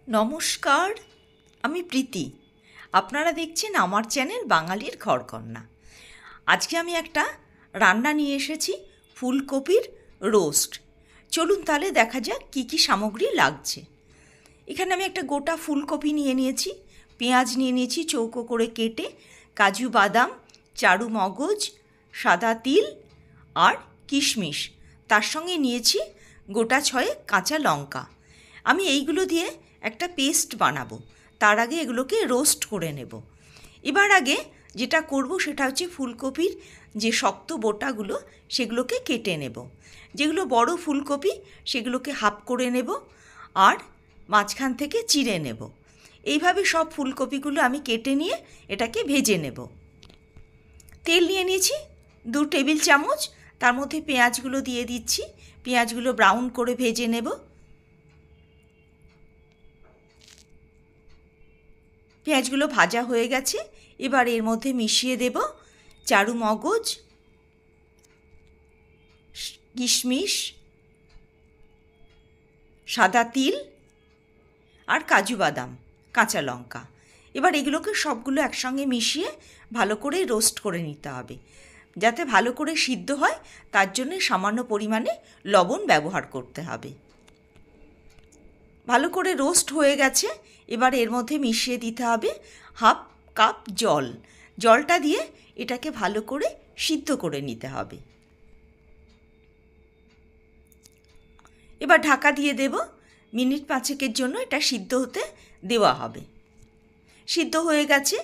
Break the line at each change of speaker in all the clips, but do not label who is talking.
নমস্কার, আমি প্রীতি। আপনারা দেখছেন আমার চ্যানেল বাঙালির ঘরকন্না। আজকে আমি একটা রান্না নিয়ে এসেছি, ফুলকপির রোস্ট। চলুন তাহলে দেখা যাক কী কী সামগ্রী লাগছে। এখানে আমি একটা গোটা ফুলকপি নিয়ে নিয়েছি, পেঁয়াজ নিয়ে নিয়েছি চৌকো করে কেটে, কাজু বাদাম, চারু মগজ, সাদা তিল আর কিশমিশ। তার সঙ্গে নিয়েছি গোটা 6 কাঁচা লঙ্কা। আমি এইগুলো দিয়ে একটা পেস্ট বানাবো। তার আগে এগুলোকে রোস্ট করে নেব। এবার আগে যেটা করব সেটা হচ্ছে ফুলকপির যে শক্ত বোটাগুলো সেগুলোকে কেটে নেব। যেগুলো বড় ফুলকপি সেগুলোকে হাফ করে নেব আর মাঝখান থেকে চিড়ে নেব। এইভাবে সব ফুলকপিগুলো আমি কেটে নিয়ে এটাকে ভেজে নেব। তেল নিয়ে নিয়েছি 2 টেবিল চামচ, তার মধ্যে পেঁয়াজগুলো দিয়ে দিচ্ছি। পেঁয়াজগুলো ব্রাউন করে ভেজে নেব। পেঁয়াজগুলো ভাজা হয়ে গেছে। এবার এর মধ্যে মিশিয়ে দেব চারু মগজ, কিশমিশ, সাদা তিল আর কাজু বাদাম, কাঁচা লঙ্কা। এবার এগুলোকে সবগুলো একসঙ্গে মিশিয়ে ভালো করে রোস্ট করে নিতে হবে। যাতে ভালো করে সিদ্ধ হয় তার জন্য সামান্য পরিমাণে লবণ ব্যবহার করতে হবে। ভালো করে রোস্ট হয়ে গেছে। এবার এর মধ্যে মিশিয়ে দিতে হবে হাফ কাপ জল। জলটা দিয়ে এটাকে ভালো করে সিদ্ধ করে নিতে হবে। এবার ঢাকা দিয়ে দেব। মিনিট 5 জন্য এটা সিদ্ধ হতে দেওয়া হবে। সিদ্ধ হয়ে গেছে।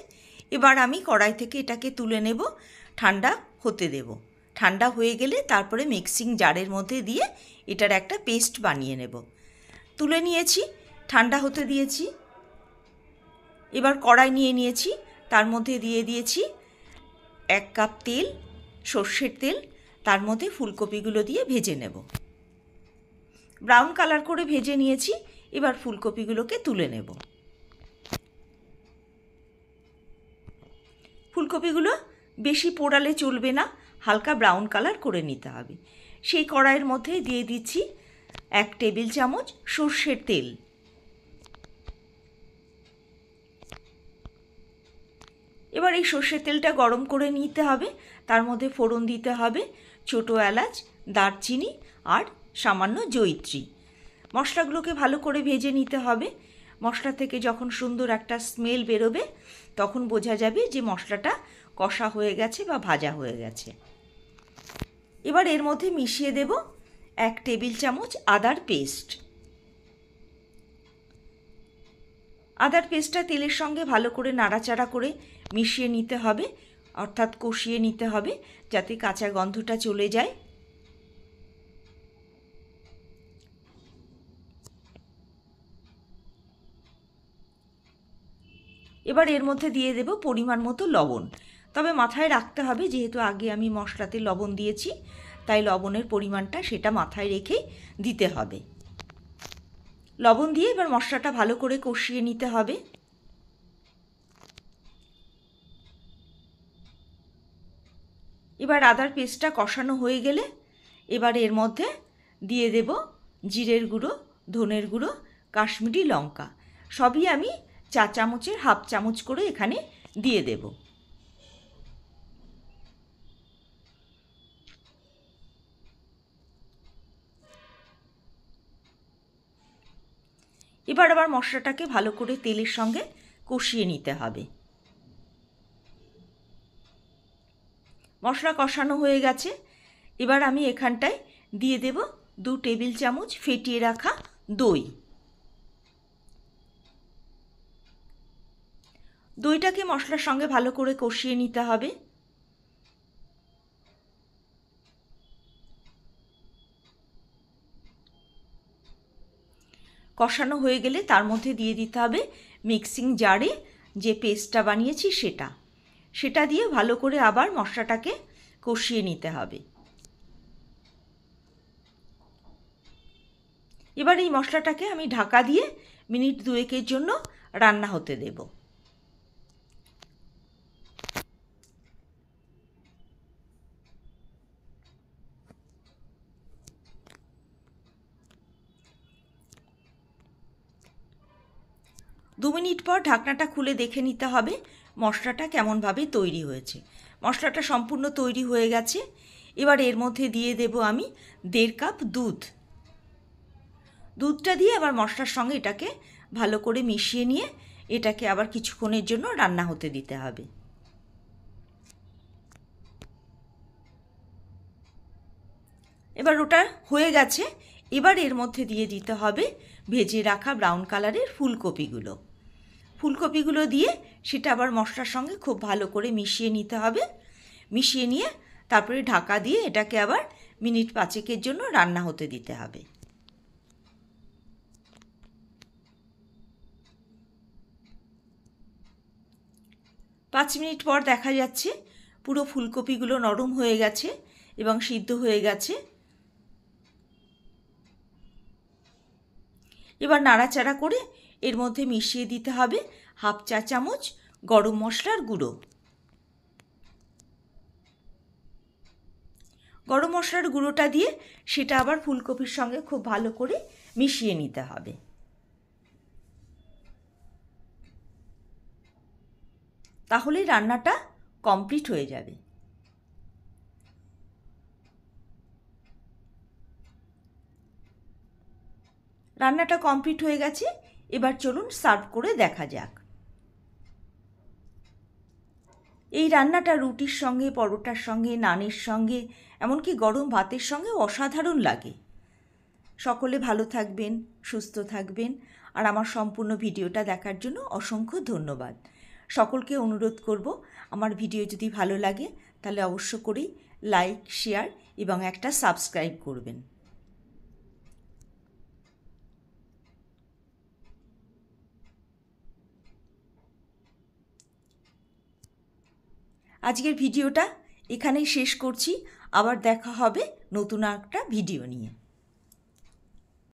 এবার আমি কড়াই থেকে এটাকে তুলে নেব, ঠান্ডা হতে দেব। ঠান্ডা হয়ে গেলে তারপরে মিক্সিং জারের মধ্যে দিয়ে এটার একটা পেস্ট বানিয়ে নেব। তুলে নিয়েছি, ঠান্ডা হতে দিয়েছি। এবার কড়াই নিয়ে নিয়েছি, তার মধ্যে দিয়ে দিয়েছি 1 কাপ তেল, সর্ষের তেল। তার মধ্যে ফুলকপিগুলো দিয়ে ভেজে নেব। ব্রাউন কালার করে ভেজে নিয়েছি। এবার ফুলকপিগুলোকে তুলে নেব। ফুলকপিগুলো বেশি পোড়ালে চলবে না, হালকা ব্রাউন কালার করে নিতে হবে। সেই কড়াইয়ের মধ্যে দিয়ে দিচ্ছি 1 টেবিল চামচ সর্ষের তেল। এবার এই সর্ষের তেলটা গরম করে নিতে হবে। তার মধ্যে ফোড়ন দিতে হবে ছোটো এলাচ, দারচিনি আর সামান্য জয়িত্রী। মশলাগুলোকে ভালো করে ভেজে নিতে হবে। মশলা থেকে যখন সুন্দর একটা স্মেল বেরোবে তখন বোঝা যাবে যে মশলাটা কষা হয়ে গেছে বা ভাজা হয়ে গেছে। এবার এর মধ্যে মিশিয়ে দেব 1 টেবিল চামচ আদার পেস্ট। আদার পেস্টটা তেলের সঙ্গে ভালো করে নাড়াচাড়া করে মিশিয়ে নিতে হবে, অর্থাৎ কষিয়ে নিতে হবে যাতে কাঁচা গন্ধটা চলে যায়। এবার এর মধ্যে দিয়ে দেব পরিমাণ মতো লবণ। তবে মাথায় রাখতে হবে যেহেতু আগে আমি মশলাতে লবণ দিয়েছি, তাই লবণের পরিমাণটা সেটা মাথায় রেখেই দিতে হবে। লবণ দিয়ে এবার মশলাটা ভালো করে কষিয়ে নিতে হবে। এবার আদার পেস্টটা কষানো হয়ে গেলে এবার এর মধ্যে দিয়ে দেব জিরের গুঁড়ো, ধনের গুঁড়ো, কাশ্মীরি লঙ্কা। সবই আমি 4 চামচের হাফ চামচ করে এখানে দিয়ে দেব। এবার আবার মশলাটাকে ভালো করে তেলের সঙ্গে কষিয়ে নিতে হবে। মশলা কষানো হয়ে গেছে। এবার আমি এখানটায় দিয়ে দেব 2 টেবিল চামচ ফেটিয়ে রাখা দই। দইটাকে মশলার সঙ্গে ভালো করে কষিয়ে নিতে হবে। কষানো হয়ে গেলে তার মধ্যে দিয়ে দিতে হবে মিক্সিং জারে যে পেস্টটা বানিয়েছি সেটা দিয়ে ভালো করে আবার মশলাটাকে কষিয়ে নিতে হবে। এবার এই মশলাটাকে আমি ঢাকা দিয়ে মিনিট 2 জন্য রান্না হতে দেব। 2 মিনিট পর ঢাকনাটা খুলে দেখে নিতে হবে মশলাটা কেমনভাবে তৈরি হয়েছে। মশলাটা সম্পূর্ণ তৈরি হয়ে গেছে। এবার এর মধ্যে দিয়ে দেব আমি 1.5 কাপ দুধ। দুধটা দিয়ে আবার মশলার সঙ্গে এটাকে ভালো করে মিশিয়ে নিয়ে এটাকে আবার কিছুক্ষণের জন্য রান্না হতে দিতে হবে। এবার ওটা হয়ে গেছে। এবার এর মধ্যে দিয়ে দিতে হবে ভেজে রাখা ব্রাউন কালারের ফুলকপিগুলো। ফুলকপিগুলো দিয়ে সেটা আবার মশলার সঙ্গে খুব ভালো করে মিশিয়ে নিতে হবে। মিশিয়ে নিয়ে তারপরে ঢাকা দিয়ে এটাকে আবার মিনিট 5 জন্য রান্না হতে দিতে হবে। পাঁচ মিনিট পর দেখা যাচ্ছে পুরো ফুলকপিগুলো নরম হয়ে গেছে এবং সিদ্ধ হয়ে গেছে। এবার নাড়াচাড়া করে এর মধ্যে মিশিয়ে দিতে হবে 1/2 চা চামচ গরম মশলার গুঁড়ো। গরম মশলার গুঁড়োটা দিয়ে সেটা আবার ফুলকপির সঙ্গে খুব ভালো করে মিশিয়ে নিতে হবে। তাহলে রান্নাটা কমপ্লিট হয়ে যাবে। রান্নাটা কমপ্লিট হয়ে গেছে। এবার চলুন সার্ভ করে দেখা যাক। এই রান্নাটা রুটির সঙ্গে, পরোটার সঙ্গে, নানের সঙ্গে, এমনকি গরম ভাতের সঙ্গে অসাধারণ লাগে। সকলে ভালো থাকবেন, সুস্থ থাকবেন, আর আমার সম্পূর্ণ ভিডিওটা দেখার জন্য অসংখ্য ধন্যবাদ। সকলকে অনুরোধ করব, আমার ভিডিও যদি ভালো লাগে তাহলে অবশ্য করেই লাইক, শেয়ার এবং একটা সাবস্ক্রাইব করবেন। আজকের ভিডিওটা এখানেই শেষ করছি। আবার দেখা হবে নতুন একটা ভিডিও নিয়ে।